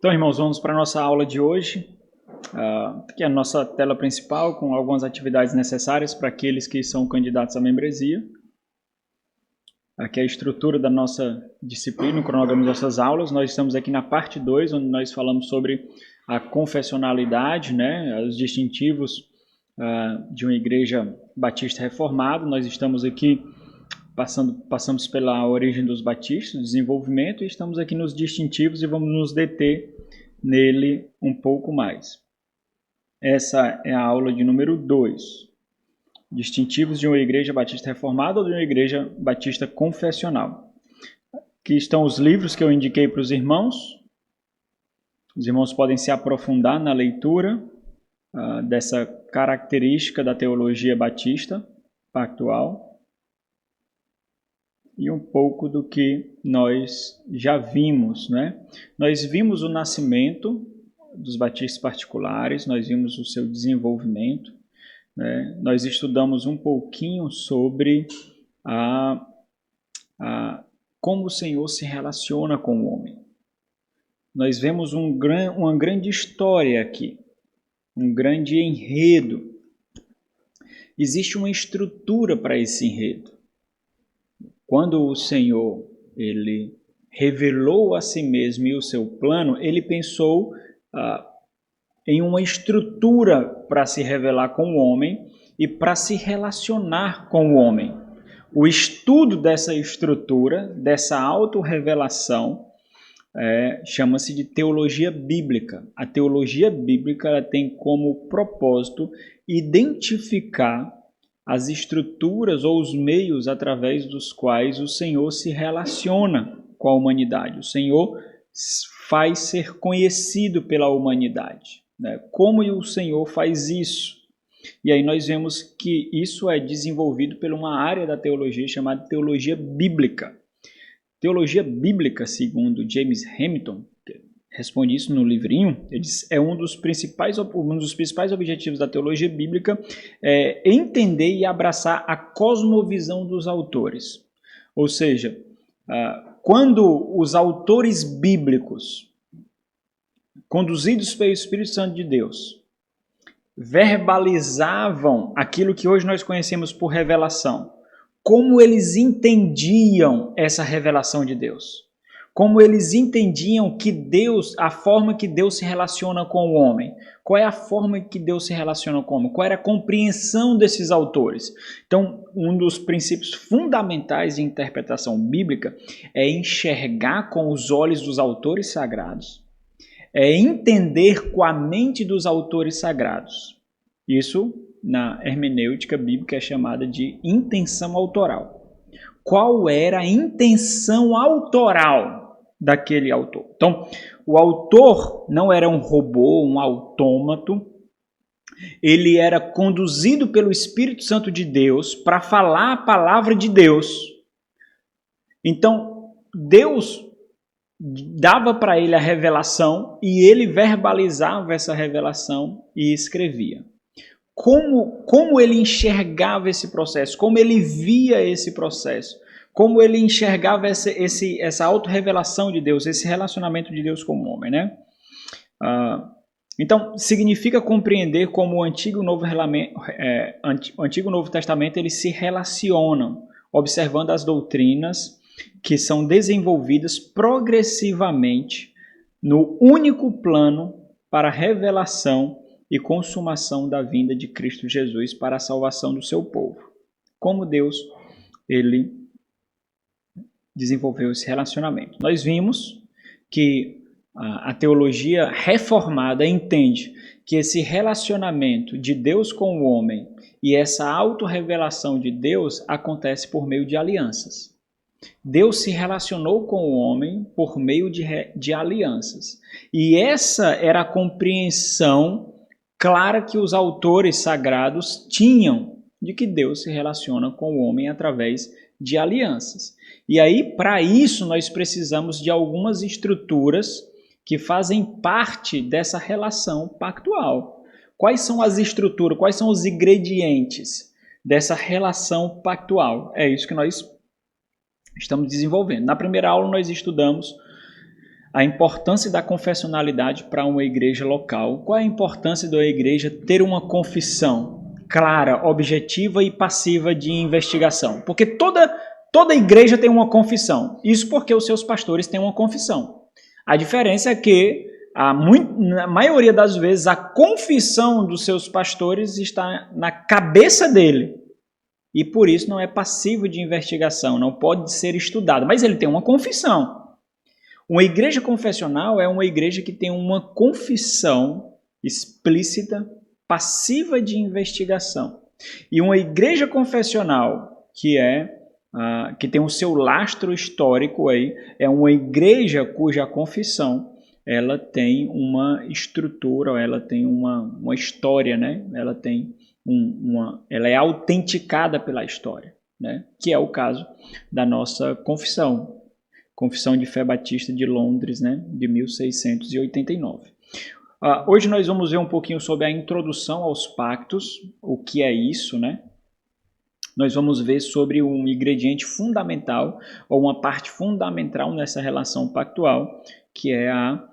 Então, irmãos, vamos para a nossa aula de hoje. Aqui é a nossa tela principal, com algumas atividades necessárias para aqueles que são candidatos à membresia. Aqui é a estrutura da nossa disciplina, o cronograma das nossas aulas. Nós estamos aqui na parte 2, onde nós falamos sobre a confessionalidade, né, os distintivos de uma igreja batista reformada. Nós estamos aqui passamos pela origem dos batistas, desenvolvimento, e estamos aqui nos distintivos e vamos nos deter nele um pouco mais. Essa é a aula de número 2. Distintivos de uma igreja batista reformada ou de uma igreja batista confessional. Aqui estão os livros que eu indiquei para os irmãos. Os irmãos podem se aprofundar na leitura dessa característica da teologia batista pactual e um pouco do que nós já vimos, né? Nós vimos o nascimento dos batistas particulares, nós vimos o seu desenvolvimento, né? Nós estudamos um pouquinho sobre como o Senhor se relaciona com o homem. Nós vemos uma grande história aqui, um grande enredo. Existe uma estrutura para esse enredo. Quando o Senhor ele revelou a si mesmo e o seu plano, ele pensou em uma estrutura para se revelar com o homem e para se relacionar com o homem. O estudo dessa estrutura, dessa autorrevelação, chama-se de teologia bíblica. A teologia bíblica ela tem como propósito identificar as estruturas ou os meios através dos quais o Senhor se relaciona com a humanidade. O Senhor faz ser conhecido pela humanidade, né? Como o Senhor faz isso? E aí nós vemos que isso é desenvolvido por uma área da teologia chamada teologia bíblica. Teologia bíblica, segundo James Hamilton, responde isso no livrinho, ele diz, um dos principais objetivos da teologia bíblica é entender e abraçar a cosmovisão dos autores. Ou seja, quando os autores bíblicos, conduzidos pelo Espírito Santo de Deus, verbalizavam aquilo que hoje nós conhecemos por revelação, como eles entendiam essa revelação de Deus? Como eles entendiam que Deus, a forma que Deus se relaciona com o homem. Qual é a forma que Deus se relaciona com o homem? Qual era a compreensão desses autores? Então, um dos princípios fundamentais de interpretação bíblica é enxergar com os olhos dos autores sagrados, é entender com a mente dos autores sagrados. Isso, na hermenêutica bíblica, é chamada de intenção autoral. Qual era a intenção autoral daquele autor? Então, o autor não era um robô, um autômato. Ele era conduzido pelo Espírito Santo de Deus para falar a palavra de Deus. Então, Deus dava para ele a revelação e ele verbalizava essa revelação e escrevia. Como ele enxergava esse processo, como ele via esse processo, como ele enxergava essa autorrevelação de Deus, esse relacionamento de Deus com o homem, né? Então, significa compreender como o Antigo e Novo Testamento eles se relacionam, observando as doutrinas que são desenvolvidas progressivamente no único plano para a revelação e consumação da vinda de Cristo Jesus para a salvação do seu povo. Como Deus, ele desenvolveu esse relacionamento. Nós vimos que a teologia reformada entende que esse relacionamento de Deus com o homem e essa autorrevelação de Deus acontece por meio de alianças. Deus se relacionou com o homem por meio de alianças. E essa era a compreensão clara que os autores sagrados tinham de que Deus se relaciona com o homem através de alianças. E aí, para isso, nós precisamos de algumas estruturas que fazem parte dessa relação pactual. Quais são as estruturas, quais são os ingredientes dessa relação pactual? É isso que nós estamos desenvolvendo. Na primeira aula, nós estudamos a importância da confessionalidade para uma igreja local. Qual é a importância da igreja ter uma confissão clara, objetiva e passiva de investigação? Porque toda igreja tem uma confissão. Isso porque os seus pastores têm uma confissão. A diferença é que, na maioria das vezes, a confissão dos seus pastores está na cabeça dele. E por isso não é passivo de investigação, não pode ser estudado. Mas ele tem uma confissão. Uma igreja confessional é uma igreja que tem uma confissão explícita, passiva de investigação. E uma igreja confessional que tem o seu lastro histórico aí, é uma igreja cuja confissão ela tem uma estrutura, ela tem uma história, né? Ela tem ela é autenticada pela história, né? Que é o caso da nossa confissão. Confissão de Fé Batista de Londres, né, de 1689. Hoje nós vamos ver um pouquinho sobre a introdução aos pactos, o que é isso, né? Nós vamos ver sobre um ingrediente fundamental, ou uma parte fundamental nessa relação pactual, que é a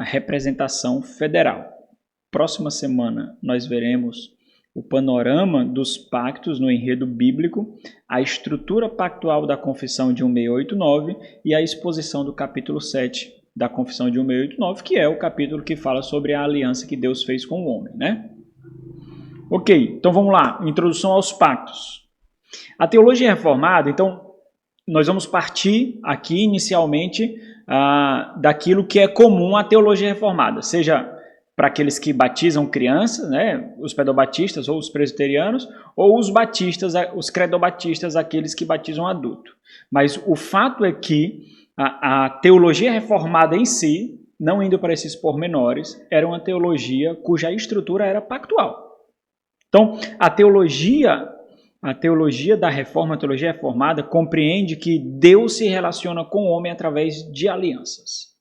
representação federal. Próxima semana nós veremos o panorama dos pactos no enredo bíblico, a estrutura pactual da Confissão de 1689 e a exposição do capítulo 7 da Confissão de 1689, que é o capítulo que fala sobre a aliança que Deus fez com o homem, né? Ok, então vamos lá, introdução aos pactos. A teologia reformada, então, nós vamos partir aqui inicialmente daquilo que é comum à teologia reformada, seja para aqueles que batizam crianças, né, os pedobatistas ou os presbiterianos, ou os batistas, os credobatistas, aqueles que batizam adulto. Mas o fato é que a teologia reformada em si, não indo para esses pormenores, era uma teologia cuja estrutura era pactual. Então, a teologia da reforma, a teologia reformada, compreende que Deus se relaciona com o homem através de alianças.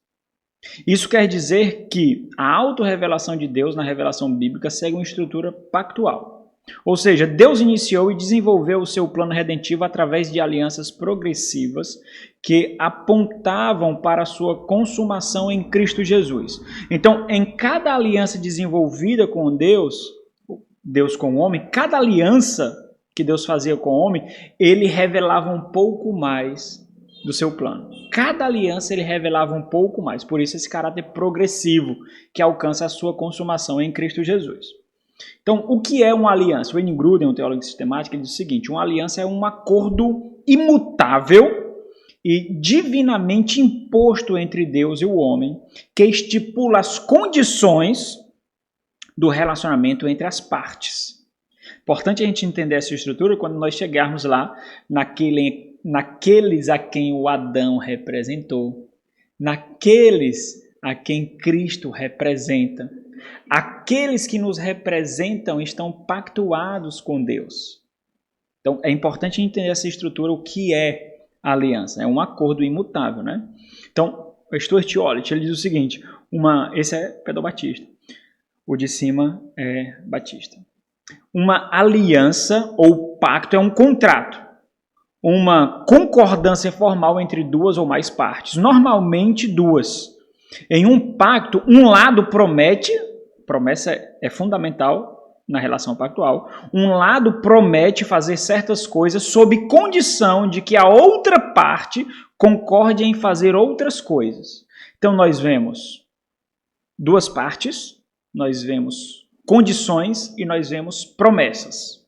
Isso quer dizer que a autorrevelação de Deus na revelação bíblica segue uma estrutura pactual. Ou seja, Deus iniciou e desenvolveu o seu plano redentivo através de alianças progressivas que apontavam para a sua consumação em Cristo Jesus. Então, em cada aliança desenvolvida com Deus com o homem, cada aliança que Deus fazia com o homem, ele revelava um pouco mais do seu plano. Cada aliança ele revelava um pouco mais, por isso esse caráter progressivo que alcança a sua consumação em Cristo Jesus. Então, o que é uma aliança? O Wayne Grudem, um teólogo sistemático, ele diz o seguinte: uma aliança é um acordo imutável e divinamente imposto entre Deus e o homem, que estipula as condições do relacionamento entre as partes. Importante a gente entender essa estrutura quando nós chegarmos lá naqueles a quem o Adão representou, naqueles a quem Cristo representa. Aqueles que nos representam estão pactuados com Deus. Então, é importante entender essa estrutura, o que é a aliança. É um acordo imutável, né? Então, o Stuart Olich, ele diz o seguinte, esse é pedobatista, o de cima é batista. Uma aliança ou pacto é um contrato, uma concordância formal entre duas ou mais partes, normalmente duas. Em um pacto, um lado promete, promessa é fundamental na relação pactual, um lado promete fazer certas coisas sob condição de que a outra parte concorde em fazer outras coisas. Então nós vemos duas partes, nós vemos condições e nós vemos promessas.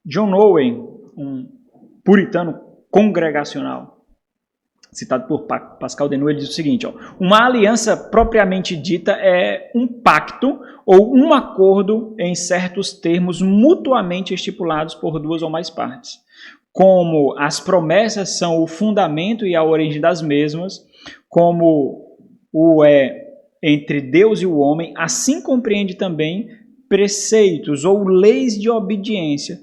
John Owen, um puritano congregacional, citado por Pascal Denot, ele diz o seguinte: uma aliança propriamente dita é um pacto ou um acordo em certos termos mutuamente estipulados por duas ou mais partes. Como as promessas são o fundamento e a origem das mesmas, como o é entre Deus e o homem, assim compreende também preceitos ou leis de obediência,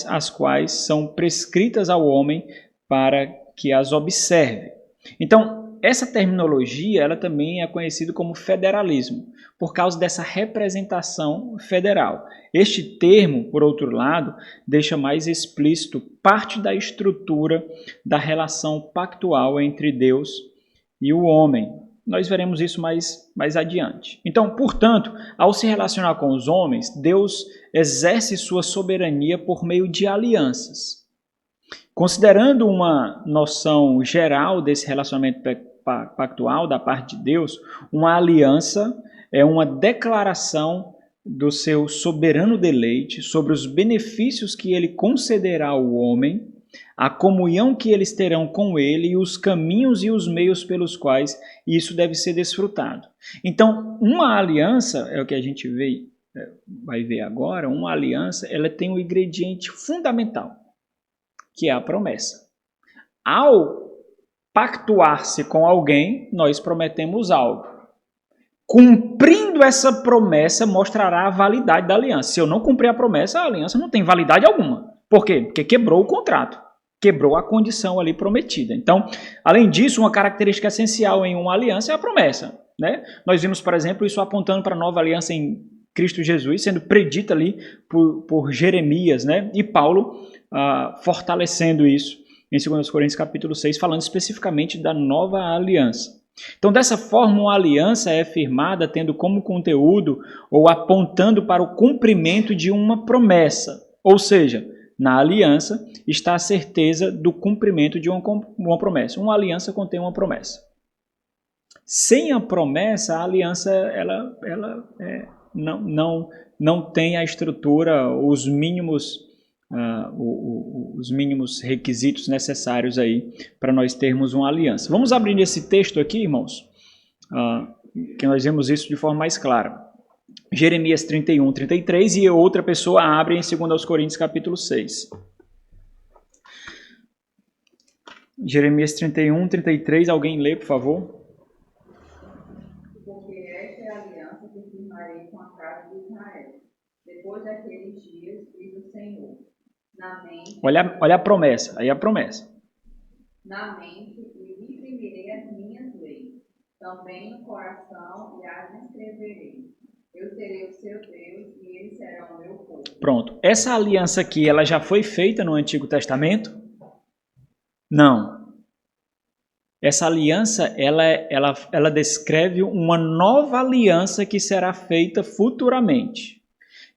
as quais são prescritas ao homem para que as observe. Então, essa terminologia ela também é conhecida como federalismo, por causa dessa representação federal. Este termo, por outro lado, deixa mais explícito parte da estrutura da relação pactual entre Deus e o homem. Nós veremos isso mais adiante. Então, portanto, ao se relacionar com os homens, Deus exerce sua soberania por meio de alianças. Considerando uma noção geral desse relacionamento pactual da parte de Deus, uma aliança é uma declaração do seu soberano deleite sobre os benefícios que ele concederá ao homem, a comunhão que eles terão com ele e os caminhos e os meios pelos quais isso deve ser desfrutado. Então, uma aliança, é o que a gente vai ver agora, uma aliança, ela tem um ingrediente fundamental, que é a promessa. Ao pactuar-se com alguém, nós prometemos algo. Cumprindo essa promessa mostrará a validade da aliança. Se eu não cumprir a promessa, a aliança não tem validade alguma. Por quê? Porque quebrou o contrato, quebrou a condição ali prometida. Então, além disso, uma característica essencial em uma aliança é a promessa, né? Nós vimos, por exemplo, isso apontando para a nova aliança em Cristo Jesus, sendo predita ali por Jeremias, né? E Paulo fortalecendo isso em 2 Coríntios capítulo 6, falando especificamente da nova aliança. Então, dessa forma, uma aliança é firmada tendo como conteúdo ou apontando para o cumprimento de uma promessa. Ou seja, na aliança está a certeza do cumprimento de uma promessa. Uma aliança contém uma promessa. Sem a promessa, a aliança não tem a estrutura, os mínimos requisitos necessários aí para nós termos uma aliança. Vamos abrir esse texto aqui, irmãos, que nós vemos isso de forma mais clara. Jeremias 31, 33 e outra pessoa abre em 2 Coríntios capítulo 6. Jeremias 31, 33, alguém lê, por favor? Porque esta é a aliança que firmarei com a casa de Israel. Depois daqueles dias, diz o Senhor, na mente... Olha a promessa, aí a promessa. Na mente lhe imprimirei as minhas leis, também no coração e as escreverei. Eu serei o seu Deus e ele será o meu povo. Pronto. Essa aliança aqui, ela já foi feita no Antigo Testamento? Não. Essa aliança, ela descreve uma nova aliança que será feita futuramente.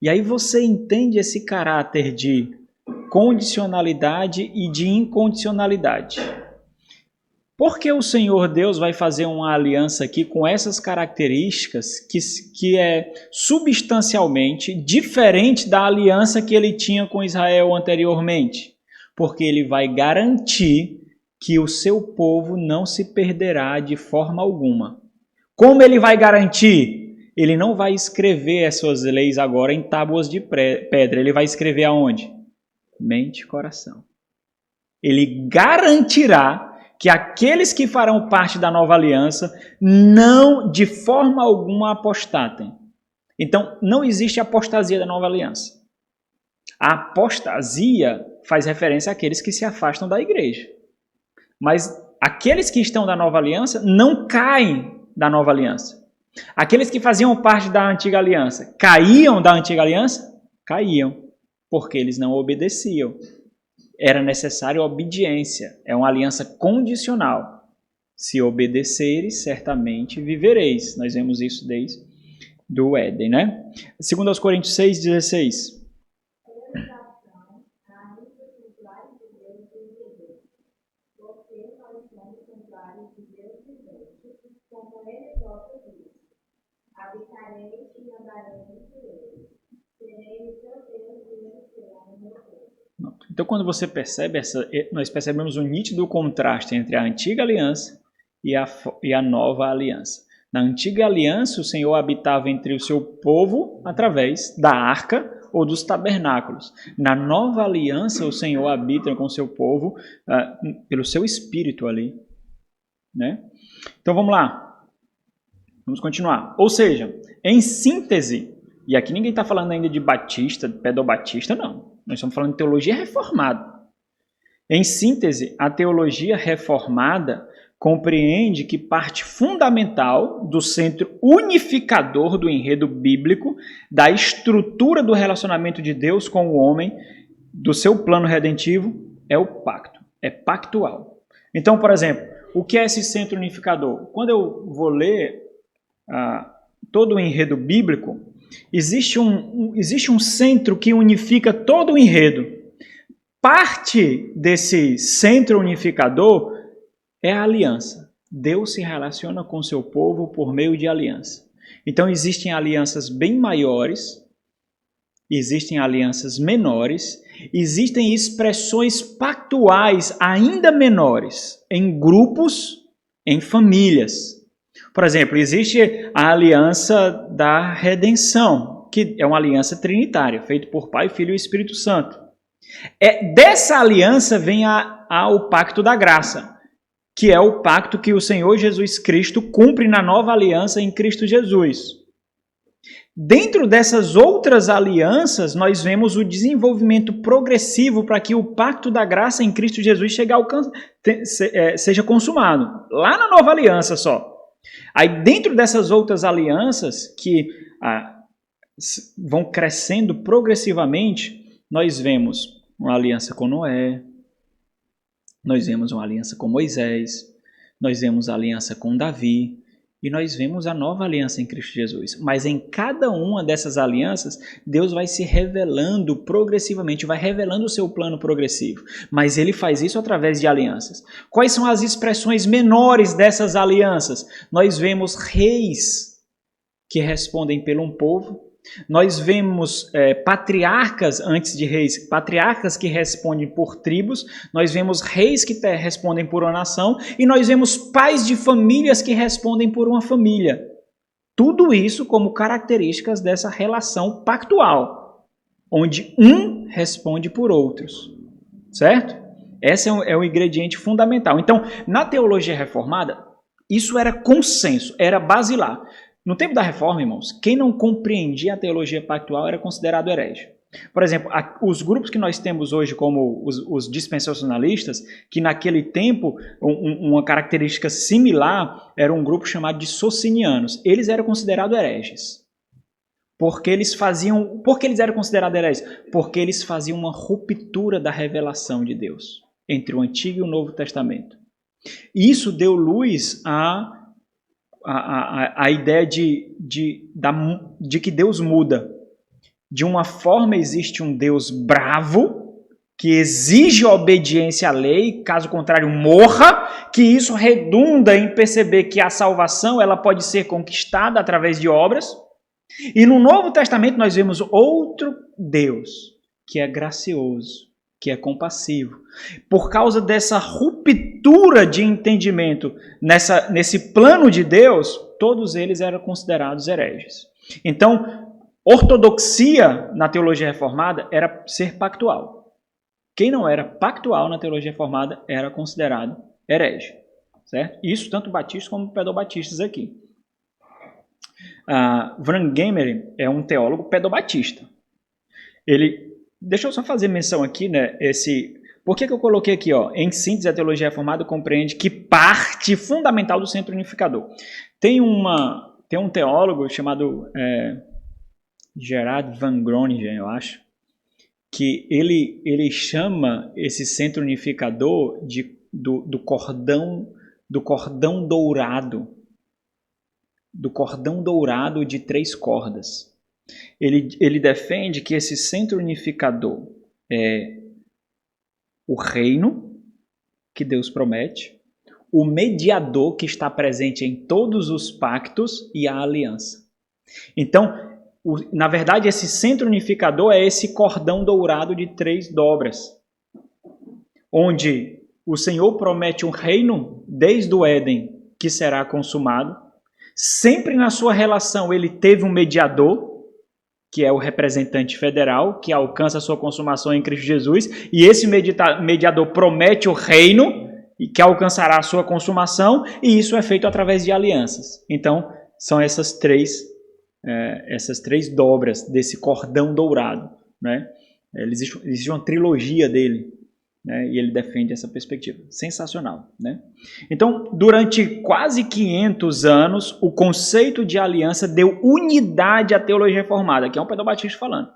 E aí você entende esse caráter de condicionalidade e de incondicionalidade. Por que o Senhor Deus vai fazer uma aliança aqui com essas características que é substancialmente diferente da aliança que ele tinha com Israel anteriormente? Porque ele vai garantir que o seu povo não se perderá de forma alguma. Como ele vai garantir? Ele não vai escrever as suas leis agora em tábuas de pedra. Ele vai escrever aonde? Mente e coração. Ele garantirá que aqueles que farão parte da nova aliança não, de forma alguma, apostatem. Então, não existe apostasia da nova aliança. A apostasia faz referência àqueles que se afastam da igreja. Mas aqueles que estão da nova aliança não caem da nova aliança. Aqueles que faziam parte da antiga aliança caíam da antiga aliança? Caíam, porque eles não obedeciam. Era necessária obediência. É uma aliança condicional. Se obedeceres, certamente vivereis. Nós vemos isso desde do Éden, né? 2 Coríntios 6, 16. Habitarei e andarei entre eles. Serei o seu Deus e eles serão o meu povo. Então, quando você percebe nós percebemos um nítido contraste entre a antiga aliança e a nova aliança. Na antiga aliança, o Senhor habitava entre o seu povo através da arca ou dos tabernáculos. Na nova aliança, o Senhor habita com o seu povo pelo seu espírito ali, né? Então, vamos lá. Vamos continuar. Ou seja, em síntese, e aqui ninguém está falando ainda de batista, pedobatista, não. Nós estamos falando de teologia reformada. Em síntese, a teologia reformada compreende que parte fundamental do centro unificador do enredo bíblico, da estrutura do relacionamento de Deus com o homem, do seu plano redentivo, é o pacto, é pactual. Então, por exemplo, o que é esse centro unificador? Quando eu vou ler todo o enredo bíblico, existe um centro que unifica todo o enredo. Parte desse centro unificador é a aliança. Deus se relaciona com seu povo por meio de aliança. Então existem alianças bem maiores, existem alianças menores, existem expressões pactuais ainda menores, em grupos, em famílias. Por exemplo, existe a aliança da redenção, que é uma aliança trinitária, feita por Pai, Filho e Espírito Santo. Dessa aliança vem o pacto da graça, que é o pacto que o Senhor Jesus Cristo cumpre na nova aliança em Cristo Jesus. Dentro dessas outras alianças, nós vemos o desenvolvimento progressivo para que o pacto da graça em Cristo Jesus seja consumado. Lá na nova aliança só. Aí dentro dessas outras alianças que vão crescendo progressivamente, nós vemos uma aliança com Noé, nós vemos uma aliança com Moisés, nós vemos a aliança com Davi, e nós vemos a nova aliança em Cristo Jesus. Mas em cada uma dessas alianças, Deus vai se revelando progressivamente, vai revelando o seu plano progressivo. Mas ele faz isso através de alianças. Quais são as expressões menores dessas alianças? Nós vemos reis que respondem pelo um povo. Nós vemos patriarcas antes de reis, patriarcas que respondem por tribos, nós vemos reis que respondem por uma nação, e nós vemos pais de famílias que respondem por uma família. Tudo isso como características dessa relação pactual, onde um responde por outros, certo? Esse é o ingrediente fundamental. Então, na teologia reformada, isso era consenso, era basilar. No tempo da Reforma, irmãos, quem não compreendia a teologia pactual era considerado herege. Por exemplo, os grupos que nós temos hoje como os dispensacionalistas, que naquele tempo, uma característica similar, era um grupo chamado de socinianos. Eles eram considerados hereges. Por que eles eram considerados hereges? Porque eles faziam uma ruptura da revelação de Deus entre o Antigo e o Novo Testamento. Isso deu luz a ideia de que Deus muda. De uma forma existe um Deus bravo, que exige obediência à lei, caso contrário morra, que isso redunda em perceber que a salvação ela pode ser conquistada através de obras. E no Novo Testamento nós vemos outro Deus, que é gracioso, que é compassivo. Por causa dessa ruptura de entendimento nesse plano de Deus, todos eles eram considerados hereges. Então, ortodoxia na teologia reformada era ser pactual. Quem não era pactual na teologia reformada era considerado herege. Certo? Isso tanto batistas como pedobatistas aqui. Wranghammer é um teólogo pedobatista. Deixa eu só fazer menção aqui, né? Por que eu coloquei aqui, ó? Em síntese, a teologia reformada compreende que parte fundamental do centro unificador. Tem um teólogo chamado Gerard van Groningen, eu acho, que ele chama esse centro unificador do cordão dourado. Do cordão dourado de 3 cordas. Ele defende que esse centro unificador é o reino que Deus promete, o mediador que está presente em todos os pactos e a aliança. Então, na verdade, esse centro unificador é esse cordão dourado de 3 dobras, onde o Senhor promete um reino desde o Éden que será consumado. Sempre na sua relação ele teve um mediador, que é o representante federal, que alcança a sua consumação em Cristo Jesus, e esse mediador promete o reino, que alcançará a sua consumação, e isso é feito através de alianças. Então, são essas três dobras desse cordão dourado. Né? Existe uma trilogia dele, né? E ele defende essa perspectiva. Sensacional, né? Então, durante quase 500 anos, o conceito de aliança deu unidade à teologia reformada, que é um Pedro Batista falando.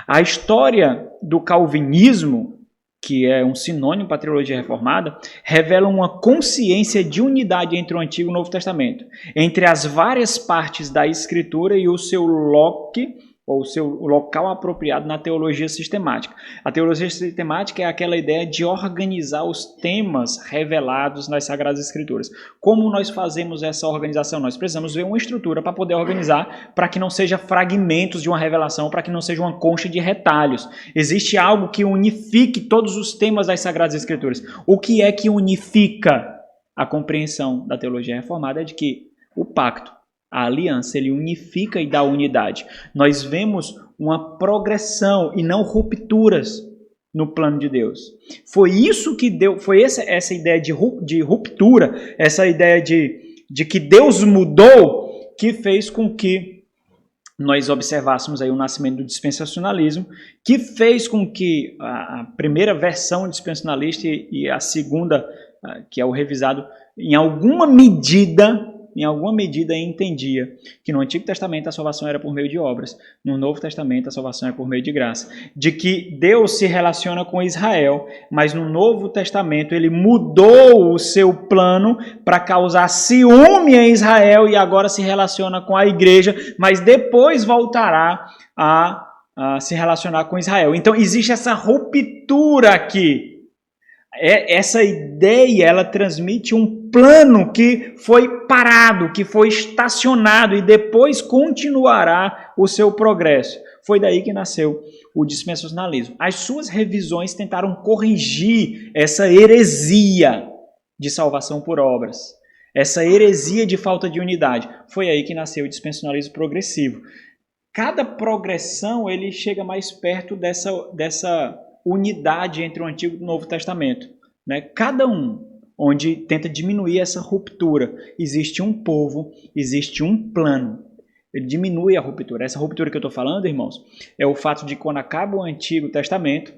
A história do calvinismo, que é um sinônimo para a teologia reformada, revela uma consciência de unidade entre o Antigo e o Novo Testamento, entre as várias partes da Escritura e o seu ou o seu local apropriado na teologia sistemática. A teologia sistemática é aquela ideia de organizar os temas revelados nas Sagradas Escrituras. Como nós fazemos essa organização? Nós precisamos ver uma estrutura para poder organizar, para que não seja fragmentos de uma revelação, para que não seja uma concha de retalhos. Existe algo que unifique todos os temas das Sagradas Escrituras. O que é que unifica? A compreensão da teologia reformada é de que o pacto, a aliança, ele unifica e dá unidade. Nós vemos uma progressão e não rupturas no plano de Deus. Foi isso que deu, foi essa ideia de ruptura, essa ideia de que Deus mudou, que fez com que nós observássemos aí o nascimento do dispensacionalismo, que fez com que a primeira versão dispensacionalista e a segunda, que é o revisado, em alguma medida entendia que no Antigo Testamento a salvação era por meio de obras, no Novo Testamento a salvação é por meio de graça, de que Deus se relaciona com Israel, mas no Novo Testamento ele mudou o seu plano para causar ciúme em Israel e agora se relaciona com a igreja, mas depois voltará a se relacionar com Israel. Então existe essa ruptura aqui. Essa ideia, ela transmite um plano que foi parado, que foi estacionado e depois continuará o seu progresso. Foi daí que nasceu o dispensacionalismo. As suas revisões tentaram corrigir essa heresia de salvação por obras, essa heresia de falta de unidade. Foi aí que nasceu o dispensacionalismo progressivo. Cada progressão ele chega mais perto dessa unidade entre o Antigo e o Novo Testamento, né? Cada um onde tenta diminuir essa ruptura. Existe um povo, existe um plano. Ele diminui a ruptura. Essa ruptura que eu estou falando, irmãos, é o fato de quando acaba o Antigo Testamento,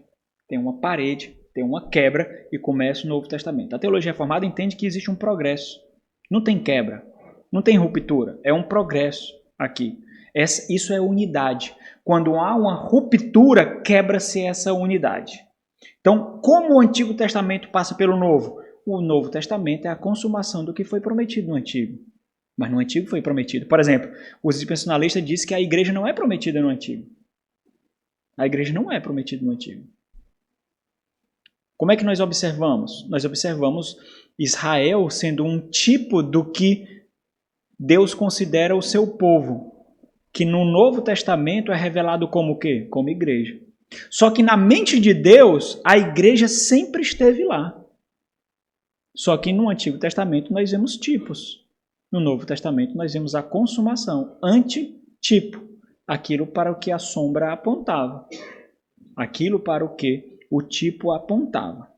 tem uma parede, tem uma quebra e começa o Novo Testamento. A teologia reformada entende que existe um progresso. Não tem quebra, não tem ruptura, é um progresso aqui. Isso é unidade. Quando há uma ruptura, quebra-se essa unidade. Então, como o Antigo Testamento passa pelo Novo? O Novo Testamento é a consumação do que foi prometido no Antigo. Mas no Antigo foi prometido. Por exemplo, os dispensacionalistas dizem que a igreja não é prometida no Antigo. A igreja não é prometida no Antigo. Como é que nós observamos? Nós observamos Israel sendo um tipo do que Deus considera o seu povo, que no Novo Testamento é revelado como o quê? Como igreja. Só que na mente de Deus, a igreja sempre esteve lá. Só que no Antigo Testamento nós vemos tipos. No Novo Testamento nós vemos a consumação, antitipo, aquilo para o que a sombra apontava. Aquilo para o que o tipo apontava.